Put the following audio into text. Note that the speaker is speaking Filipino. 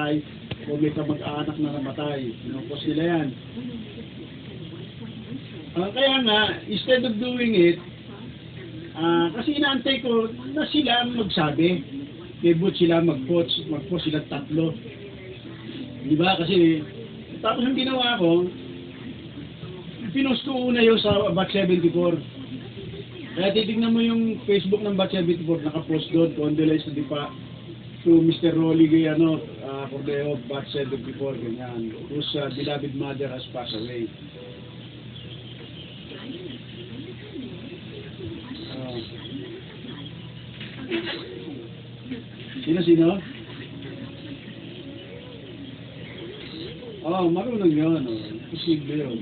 namatay o may kamag-anak na namatay. Pinupost nila yan. Kaya nga, instead of doing it, kasi inaantay ko na sila ang magsabi. Kaya sila mag-post sila tatlo. Di ba? Kasi, tapos ang ginawa ko, pinost ko una yung sa Bat 74. Kaya titignan mo yung Facebook ng Bat 74, nakapost doon, condolence to Mr. Rolly Gayano, Cordeo, Bat 74, ganyan. Whose beloved mother has passed away. Sino? Marunong yun. Posible yun.